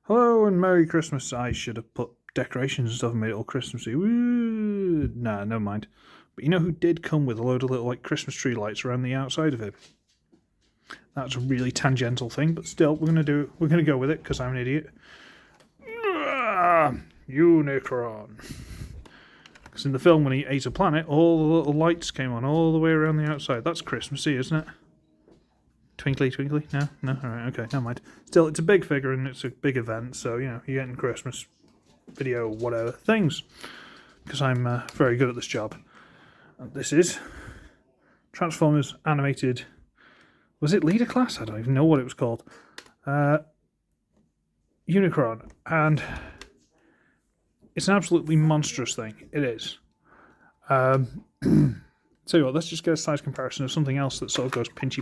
Hello and Merry Christmas. I should have put decorations and stuff and made it all Christmassy. Woo! Nah, never mind. But you know who did come with a load of little Christmas tree lights around the outside of it? That's a really tangential thing, but still, we're gonna go with it because I'm an idiot. Unicron. Because in the film, when he ate a planet, all the little lights came on all the way around the outside. That's Christmassy, isn't it? Twinkly, twinkly? No? Alright, okay, never mind. Still, it's a big figure and it's a big event, so, you're getting Christmas video, whatever, things. Because I'm very good at this job. And this is Transformers Animated... Was it Leader Class? I don't even know what it was called. Unicron. And it's an absolutely monstrous thing. It is. Tell you what, let's just get a size comparison of something else that sort of goes pinchy.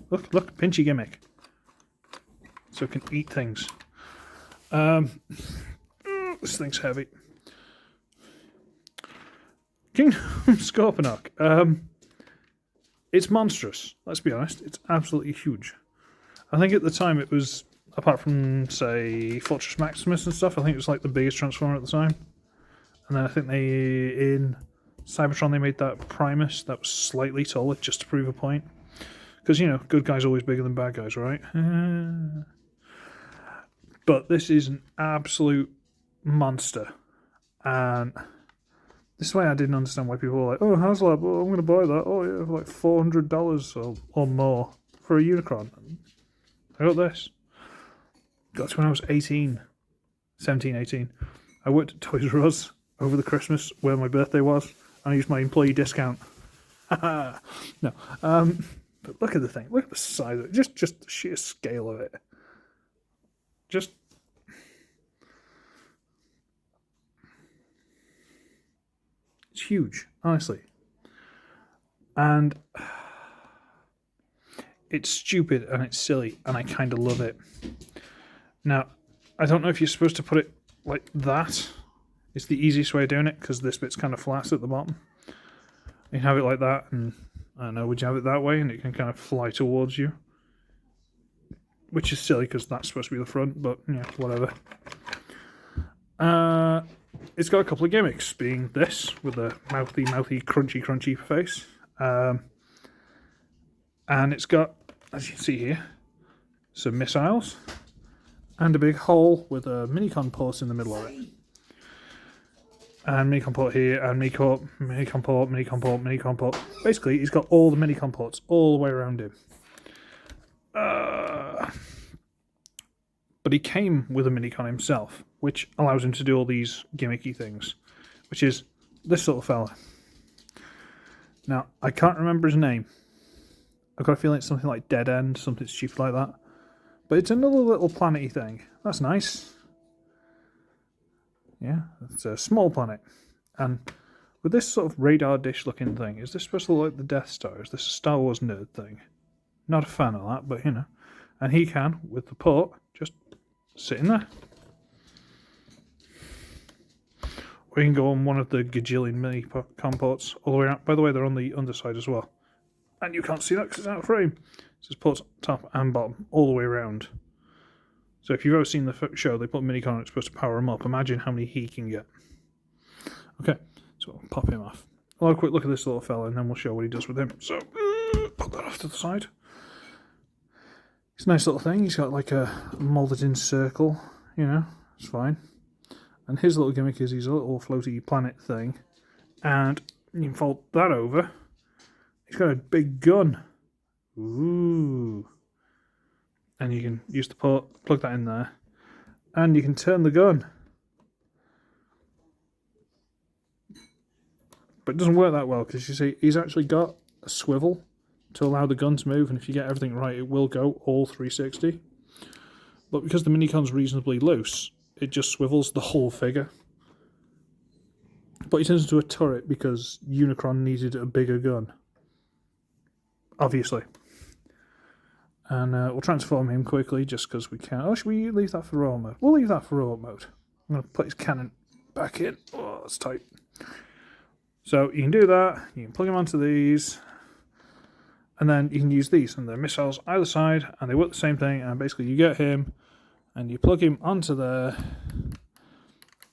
Look, pinchy gimmick. So it can eat things. This thing's heavy. Kingdom Scorponok. It's monstrous, let's be honest. It's absolutely huge. I think at the time it was, apart from, say, Fortress Maximus and stuff, I think it was like the biggest Transformer at the time. And then I think in Cybertron they made that Primus that was slightly taller just to prove a point. Because, good guys are always bigger than bad guys, right? But this is an absolute monster. And this is why I didn't understand why people were like, oh, HasLab, oh, I'm going to buy that. Oh, yeah, for like $400 or more for a Unicron. I got this. Got it when I was 18. I worked at Toys R Us over the Christmas where my birthday was. And I used my employee discount. No. But look at the thing. Look at the size of it. Just the sheer scale of it. It's huge, honestly. And it's stupid and it's silly and I kind of love it. Now, I don't know if you're supposed to put it like that. It's the easiest way of doing it because this bit's kind of flat at the bottom. You can have it like that, and I don't know, would you have it that way and it can kind of fly towards you? Which is silly because that's supposed to be the front, but yeah, whatever. It's got a couple of gimmicks, being this with a mouthy, crunchy face. And it's got, as you can see here, some missiles and a big hole with a minicon port in the middle of it. And minicon port here, and minicon port. Basically, he's got all the minicon ports all the way around him. But he came with a minicon himself, which allows him to do all these gimmicky things, which is this little fella. Now, I can't remember his name. I've got a feeling it's something like Dead End, something stupid like that. But it's another little planety thing. That's nice. Yeah, it's a small planet. And with this sort of radar dish looking thing, is this supposed to look like the Death Star? Is this a Star Wars nerd thing? Not a fan of that, but And he can, with the port, just sit in there. Or you can go on one of the gajillion minicon ports all the way around. By the way, they're on the underside as well. And you can't see that because it's out of frame. So it's ports top and bottom, all the way around. So if you've ever seen the show, they put minicon on, it's supposed to power him up. Imagine how many he can get. Okay, so we'll pop him off. I'll have a quick look at this little fella and then we'll show what he does with him. So, put that off to the side. It's a nice little thing. He's got like a moulded in circle, it's fine. And his little gimmick is he's a little floaty planet thing. And you can fold that over. He's got a big gun. Ooh. And you can use the port, plug that in there, and you can turn the gun. But it doesn't work that well because you see he's actually got a swivel to allow the gun to move, and if you get everything right, it will go all 360. But because the minicon's reasonably loose, it just swivels the whole figure. But he turns into a turret because Unicron needed a bigger gun. Obviously. And we'll transform him quickly just because we can. Oh, should we leave that for robot mode? We'll leave that for robot mode. I'm going to put his cannon back in. Oh, that's tight. So you can do that. You can plug him onto these. And then you can use these. And they're missiles either side. And they work the same thing. And basically you get him. and you plug him onto there.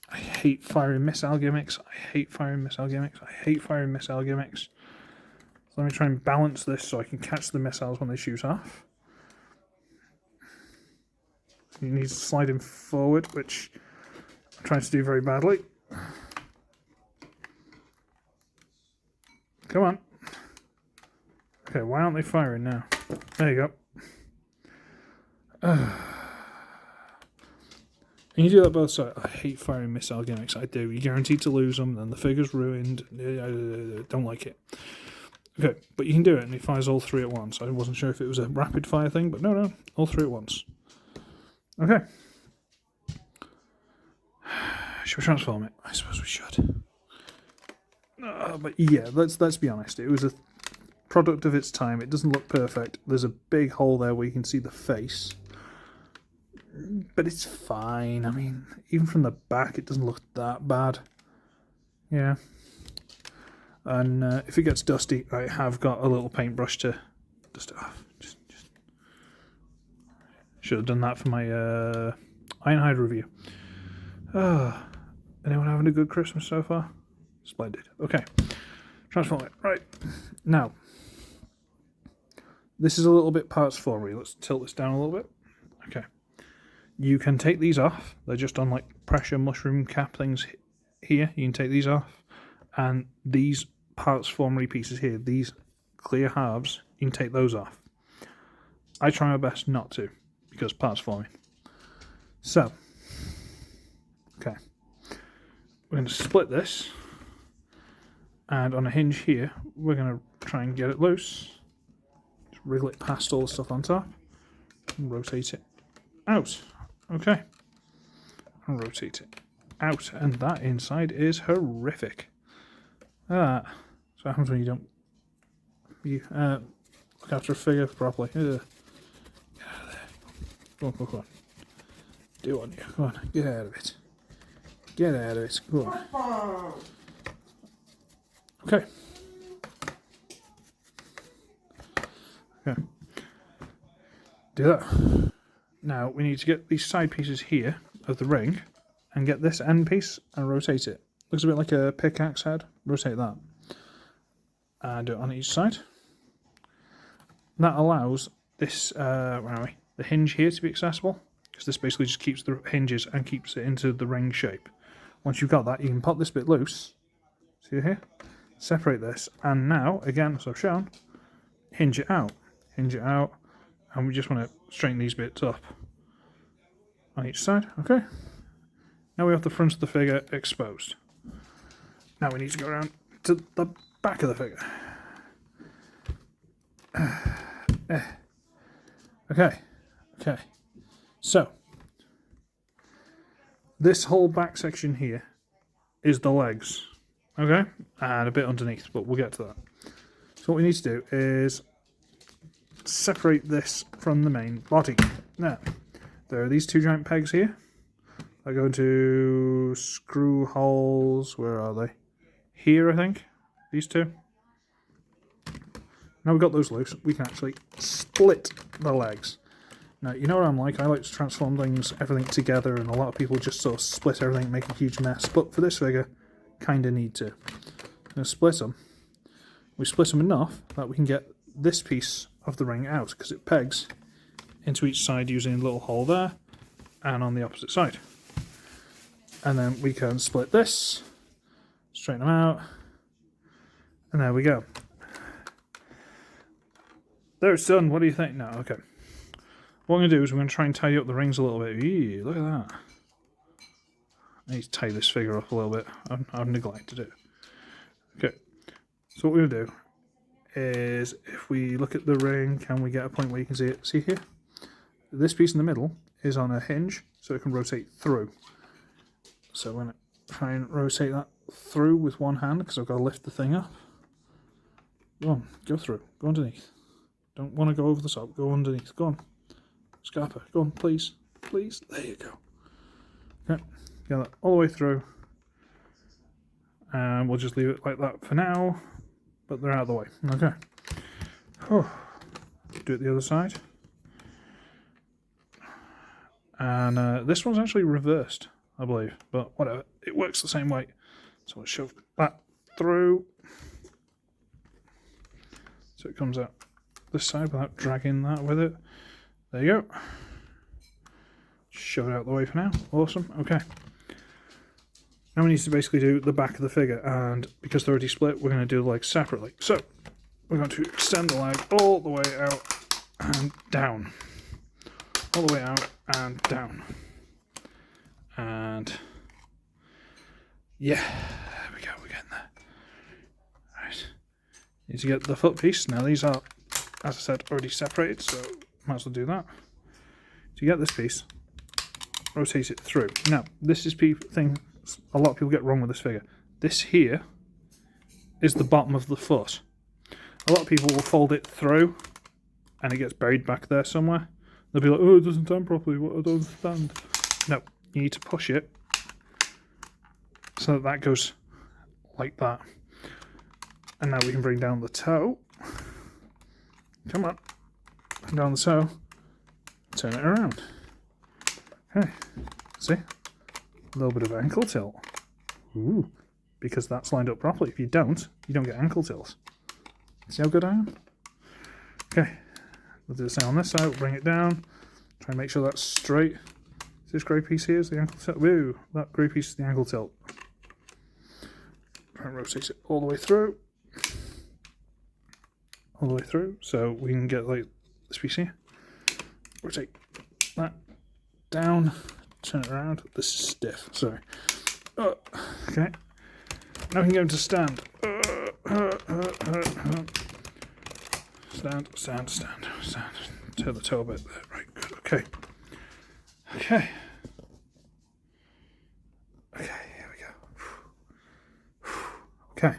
I hate firing missile gimmicks. I hate firing missile gimmicks. I hate firing missile gimmicks. So let me try and balance this so I can catch the missiles when they shoot off. You need to slide him forward, which I'm trying to do very badly. Come on. Okay, why aren't they firing now? There you go. And you do that both sides. I hate firing missile gimmicks. I do. You're guaranteed to lose them, and the figure's ruined. Don't like it. Okay, but you can do it, and he fires all three at once. I wasn't sure if it was a rapid fire thing, but no, all three at once. Okay. Should we transform it? I suppose we should. But yeah, let's be honest. It was a product of its time. It doesn't look perfect. There's a big hole there where you can see the face. But it's fine. I mean, even from the back, it doesn't look that bad. Yeah. And if it gets dusty, I have got a little paintbrush to dust it off. Just should have done that for my Ironhide review. Anyone having a good Christmas so far? Splendid. Okay. Transform it. Right. Now, this is a little bit parts formery. Let's tilt this down a little bit. Okay. You can take these off. They're just on like pressure mushroom cap things here. You can take these off. And these parts formery pieces here, these clear halves, you can take those off. I try my best not to, because parts forming. So, okay. We're going to split this. And on a hinge here, we're going to try and get it loose. Just wriggle it past all the stuff on top. And rotate it out. Okay. And rotate it out. And that inside is horrific. So what happens when you don't look after a figure properly. Get out of there. Come on. Do on you. Come on, get out of it. Get out of it. Go on. Okay. Do that. Now we need to get these side pieces here of the ring and get this end piece and rotate it. Looks a bit like a pickaxe head. Rotate that. And do it on each side. That allows this, where are we? The hinge here to be accessible. Because this basically just keeps the hinges and keeps it into the ring shape. Once you've got that, you can pop this bit loose. See here? Separate this. And now, again, as I've shown, hinge it out. Hinge it out. And we just want to straighten these bits up. On each side. Okay. Now we have the front of the figure exposed. Now we need to go around to the back of the figure. Okay. So, this whole back section here is the legs. Okay? And a bit underneath, but we'll get to that. So what we need to do is separate this from the main body. Now, there are these two giant pegs here. They go into screw holes. Where are they? Here, I think. These two. Now we've got those loose, we can actually split the legs. Now, you know what I'm like. I like to transform things, everything together, and a lot of people just sort of split everything and make a huge mess. But for this figure, kind of need to. I'm going to split them. We split them enough that we can get this piece of the ring out, because it pegs into each side using a little hole there, and on the opposite side. And then we can split this, straighten them out, and there we go. There, it's done. What do you think? No, okay. What I'm going to do is we're going to try and tidy up the rings a little bit. Eee, look at that. I need to tie this figure up a little bit. I've neglected it. Okay. So what we're going to do is, if we look at the ring, can we get a point where you can see it? See here? This piece in the middle is on a hinge, so it can rotate through. So I'm going to try and rotate that through with one hand, because I've got to lift the thing up. Go on, go through. Go underneath. Don't want to go over the top. Go underneath. Go on. Scarper, go on, please. Please. There you go. Okay. Get that all the way through. And we'll just leave it like that for now. But they're out of the way. Okay. Oh. Do it the other side. And this one's actually reversed, I believe, but whatever, it works the same way. So we'll shove that through so it comes out this side without dragging that with it. There you go. Shove it out the way for now. Awesome. Okay. Now we need to basically do the back of the figure, and because they're already split, we're going to do the legs separately. So we're going to extend the leg all the way out and down. All the way out and down. And yeah, there we go, we're getting there. Right. Need to get the foot piece. Now these are, as I said, already separated, so might as well do that. To get this piece, rotate it through. Now, this is thing a lot of people get wrong with this figure. This here is the bottom of the foot. A lot of people will fold it through and it gets buried back there somewhere. They'll be like, oh, it doesn't stand properly, what, I don't understand. No, you need to push it so that goes like that. And now we can bring down the toe. Come on. Bring down the toe. Turn it around. Okay. See? A little bit of ankle tilt. Ooh. Because that's lined up properly. If you don't get ankle tilts. See how good I am? Okay. We'll do the same on this side. We'll bring it down. Try and make sure that's straight. This grey piece here is the ankle tilt. Woo! That grey piece is the ankle tilt. Try and rotate it all the way through. All the way through. So we can get like this piece here. Rotate that down. Turn it around. This is stiff. Sorry. Okay. Now we can go into stand. Stand. Turn the toe a bit there. Right, good. Okay. Okay, here we go. Okay.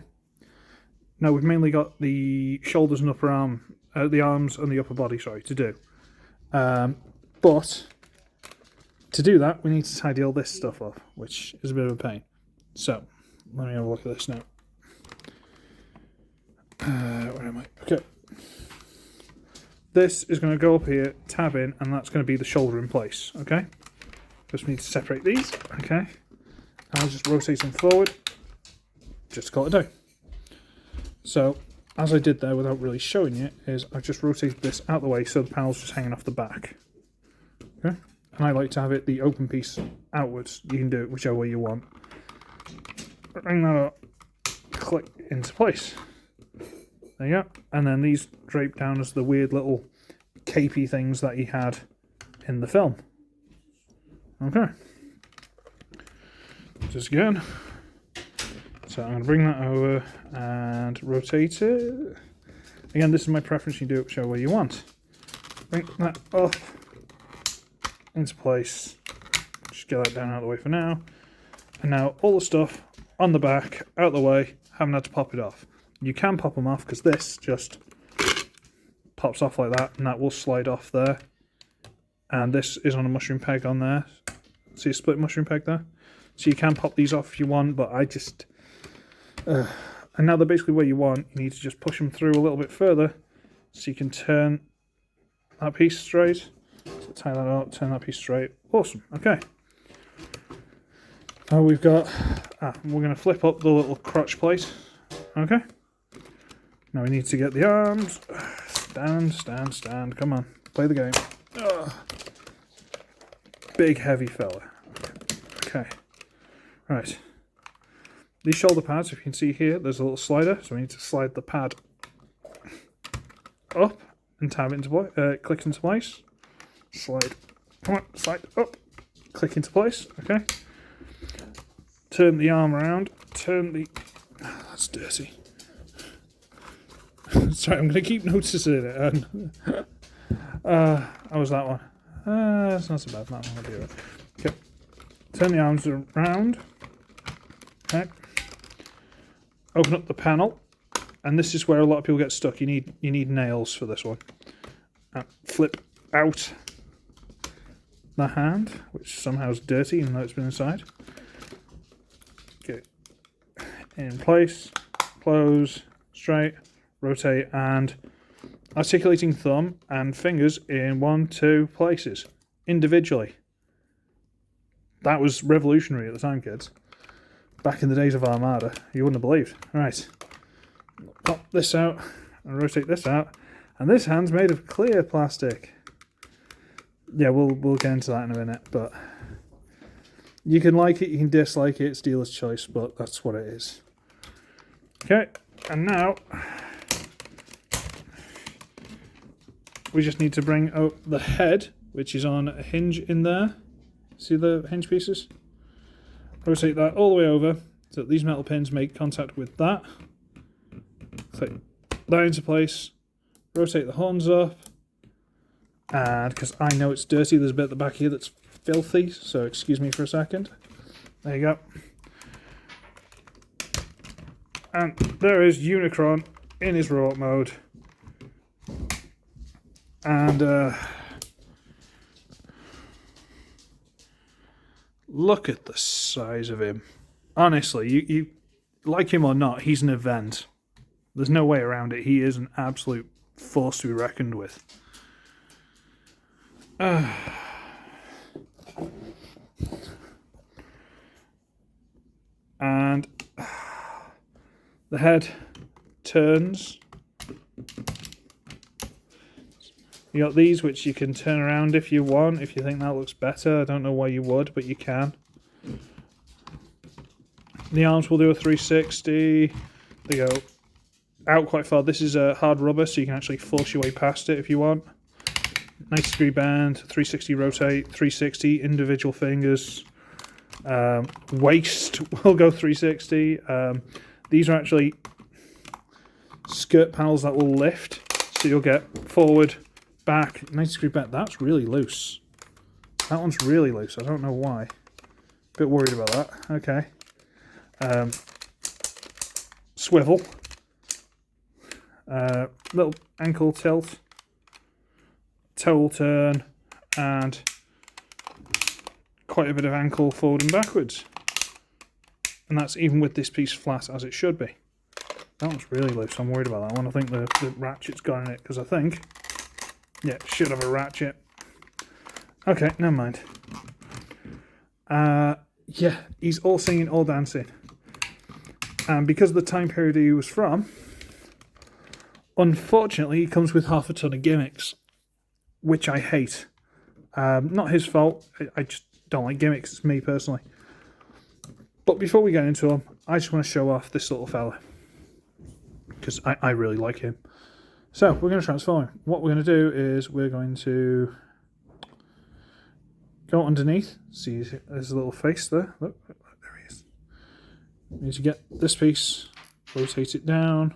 Now we've mainly got the shoulders and upper arm, the arms and the upper body, sorry, to do. But to do that, we need to tidy all this stuff up, which is a bit of a pain. So, let me have a look at this now. Where am I? Okay. This is going to go up here, tab in, and that's going to be the shoulder in place, okay? Just need to separate these, okay? I'll just rotate them forward, just to call it a day. So, as I did there without really showing you, is I've just rotated this out the way so the panel's just hanging off the back. Okay? And I like to have it the open piece outwards. You can do it whichever way you want. Bring that up, click into place. There you go. And then these drape down as the weird little capey things that he had in the film. Okay. Just again. So I'm going to bring that over and rotate it. Again, this is my preference. You do it whichever way you want. Bring that up into place. Just get that down out of the way for now. And now all the stuff on the back, out of the way, haven't had to pop it off. You can pop them off because this just pops off like that and that will slide off there. And this is on a mushroom peg on there. See a split mushroom peg there? So you can pop these off if you want, but I just... and now they're basically where you want. You need to just push them through a little bit further so you can turn that piece straight. So tie that up, turn that piece straight. Awesome, okay. Now we've got... we're going to flip up the little crotch plate. Okay. Now we need to get the arms. Stand. Come on. Play the game. Big, heavy fella. Okay. Right. These shoulder pads, if you can see here, there's a little slider. So we need to slide the pad up and tab it into place. Click into place. Slide. Come on. Slide up. Click into place. Okay. Turn the arm around. Turn the... that's dirty. Sorry, I'm going to keep noticing it. How was that one? It's not so bad. That one will do it. Okay. Turn the arms around. Okay. Open up the panel, and this is where a lot of people get stuck. You need nails for this one. Flip out the hand, which somehow is dirty, even though it's been inside. Okay. In place. Close. Straight. Rotate, and articulating thumb and fingers in 1, 2 places individually. That was revolutionary at the time, kids. Back in the days of Armada, you wouldn't have believed. Right, pop this out and rotate this out, and this hand's made of clear plastic. Yeah, we'll get into that in a minute, but you can like it, you can dislike it, it's dealer's choice, but that's what it is. Okay, and now we just need to bring out the head, which is on a hinge in there. See the hinge pieces? Rotate that all the way over so that these metal pins make contact with that. Take that into place. Rotate the horns up. And because I know it's dirty, there's a bit at the back here that's filthy, so excuse me for a second. There you go. And there is Unicron in his raw mode. And look at the size of him. Honestly, you like him or not, he's an event. There's no way around it. He is an absolute force to be reckoned with. And the head turns. You got these which you can turn around if you want, if you think that looks better. I don't know why you would, but you can. The arms will do a 360. They go out quite far. This is a hard rubber, so you can actually force your way past it if you want. 90-degree bend, 360 rotate, 360 individual fingers. Waist will go 360. These are actually skirt panels that will lift, so you'll get forward, back, 90-degree bend. That's really loose. That one's really loose. I don't know why. Bit worried about that. Okay. Swivel. Little ankle tilt. Toe turn. And quite a bit of ankle forward and backwards. And that's even with this piece flat as it should be. That one's really loose. I'm worried about that one. I think the ratchet's got in it, because I think, yeah, it should have a ratchet. Okay, never mind. Yeah, he's all singing, all dancing. And because of the time period he was from, unfortunately, he comes with half a ton of gimmicks, which I hate. Not his fault. I just don't like gimmicks. It's me personally. But before we get into them, I just want to show off this little fella, because I really like him. So we're going to transform him. What we're going to do is we're going to go underneath. See, there's a little face there. Look, there he is. We need to get this piece, rotate it down,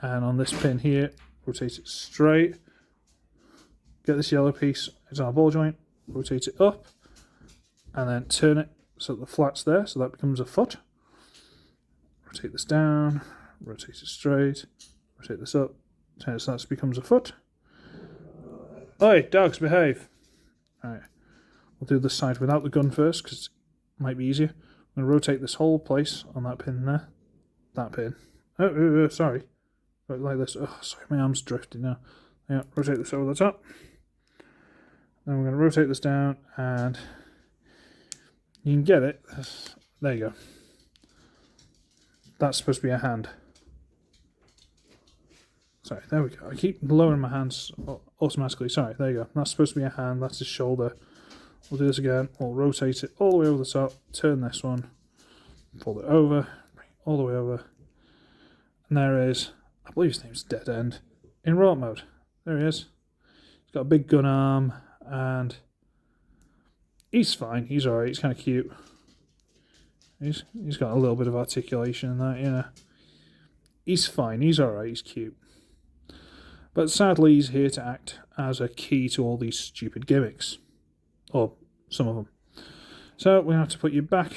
and on this pin here, rotate it straight. Get this yellow piece, it's our ball joint, rotate it up, and then turn it so that the flat's there, so that becomes a foot. Rotate this down, rotate it straight, rotate this up, turn it so that becomes a foot. Oi, dogs, behave. Alright, we'll do this side without the gun first, because it might be easier. I'm going to rotate this whole place on that pin there. That pin. Oh, sorry. Like this. Oh, sorry, my arm's drifting now. Yeah, rotate this over the top. Then we're going to rotate this down, and you can get it. There you go. That's supposed to be a hand. Sorry, there we go. I keep lowering my hands automatically. Sorry, there you go. That's supposed to be a hand. That's his shoulder. We'll do this again. We'll rotate it all the way over the top. Turn this one. Fold it over. Bring it all the way over. And there is, I believe his name's Dead End, in raw mode. There he is. He's got a big gun arm, and he's fine. He's alright. He's kind of cute. He's got a little bit of articulation in that, you know. He's fine. He's alright. He's cute. But sadly, he's here to act as a key to all these stupid gimmicks. Or some of them. So we're going to have to put you back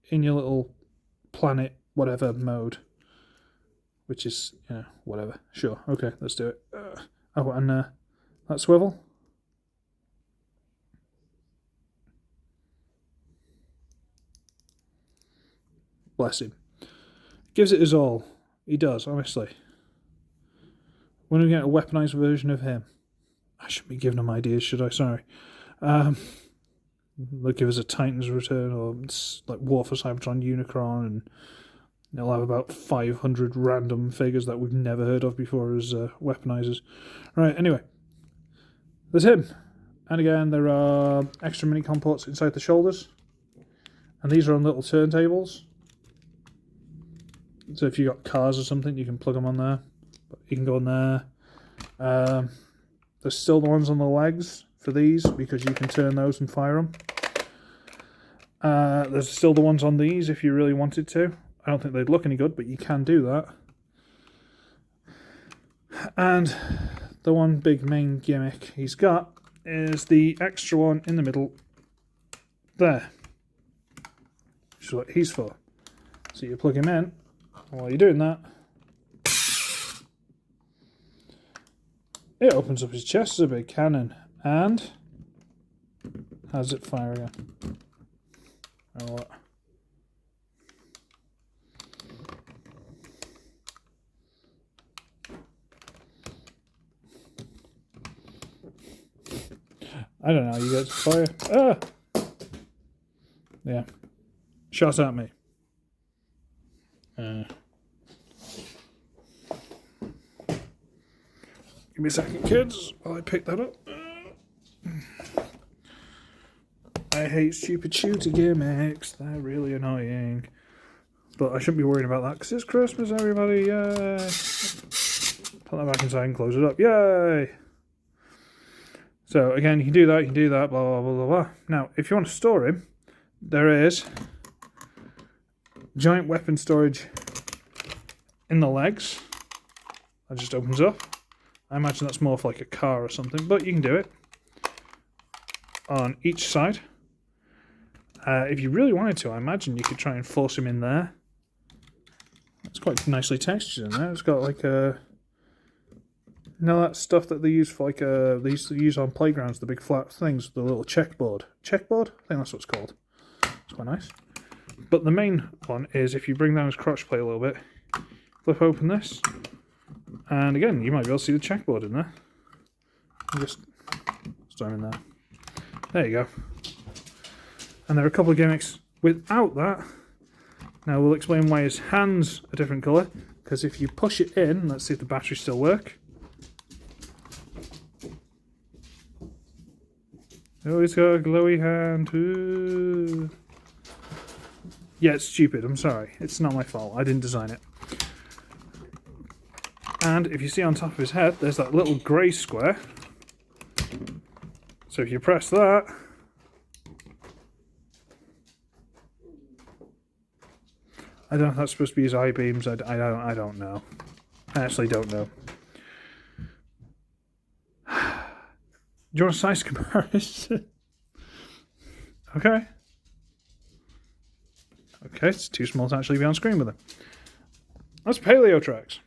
in your little planet whatever mode. Which is, you know, whatever. Sure. Okay, let's do it. Oh, and that swivel. Bless him. Gives it his all. He does, honestly. When we get a weaponized version of him. I shouldn't be giving him ideas, should I? Sorry. They'll give us a Titan's Return, or it's like War for Cybertron Unicron, and they'll have about 500 random figures that we've never heard of before as weaponizers. Right, anyway, there's him. And again, there are extra mini-com ports inside the shoulders. And these are on little turntables. So if you've got cars or something, you can plug them on there. You can go on there. There's still the ones on the legs for these, because you can turn those and fire them. There's still the ones on these if you really wanted to. I don't think they'd look any good, but you can do that. And the one big main gimmick he's got is the extra one in the middle there, which is what he's for. So you plug him in, and while you're doing that, it opens up his chest as a big cannon, and how's it fire again? Oh, what? I don't know, you guys fire. Ah! Yeah. Shot at me. Give me a second, kids, while I pick that up. I hate stupid shooter gimmicks. They're really annoying. But I shouldn't be worrying about that because it's Christmas, everybody. Yay! Put that back inside and close it up. Yay! So again, you can do that, blah, blah, blah, blah, blah. Now, if you want to store him, there is giant weapon storage in the legs. That just opens up. I imagine that's more for like a car or something, but you can do it on each side. If you really wanted to, I imagine you could try and force him in there. It's quite nicely textured in there. It's got like a... You know that stuff that they use for like they used to use on playgrounds, the big flat things, the little checkboard. Checkboard? I think that's what it's called. It's quite nice. But the main one is if you bring down his crotch plate a little bit, flip open this, and again, you might be able to see the checkboard in there. Just store him in there. There you go. And there are a couple of gimmicks without that. Now we'll explain why his hands are different colour, because if you push it in, let's see if the batteries still work. Oh, he's got a glowy hand. Ooh. Yeah, it's stupid. I'm sorry. It's not my fault. I didn't design it. And if you see on top of his head, there's that little grey square. So if you press that, I don't know if that's supposed to be his eye beams. I don't know. I actually don't know. Do you want a size comparison? Okay. Okay, it's too small to actually be on screen with it. That's Paleo Tracks.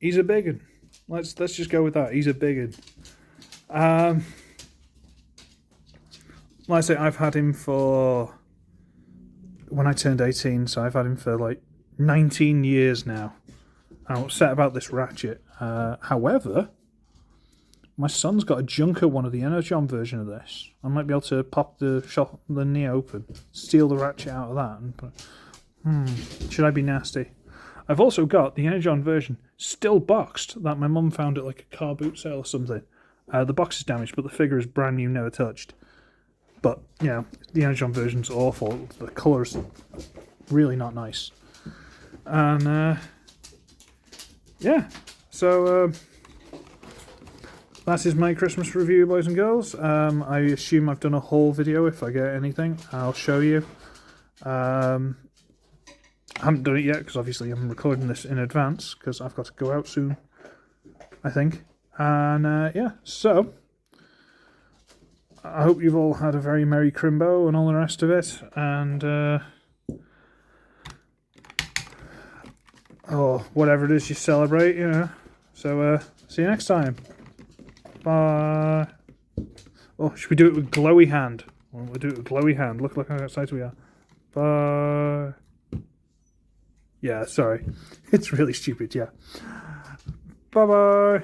He's a big one. Let's just go with that. He's a big one. Like I say, I've had him for when I turned 18, so I've had him for like 19 years now. I'm upset about this ratchet. However, my son's got a junker one of the Energon version of this. I might be able to pop the knee open, steal the ratchet out of that, and put, should I be nasty? I've also got the Energon version still boxed that my mum found at like a car boot sale or something. The box is damaged, but the figure is brand new, never touched. But, you know, the Energon version's awful. The colour's really not nice. And, yeah. So, that is my Christmas review, boys and girls. I assume I've done a whole video. If I get anything, I'll show you. I haven't done it yet because obviously I'm recording this in advance because I've got to go out soon, I think. And yeah, so I hope you've all had a very Merry Crimbo and all the rest of it. And or whatever it is you celebrate, you know. So, see you next time. Bye. Oh, should we do it with glowy hand? We'll do it with glowy hand. Look how excited we are. Bye. Yeah, sorry. It's really stupid, yeah. Bye-bye.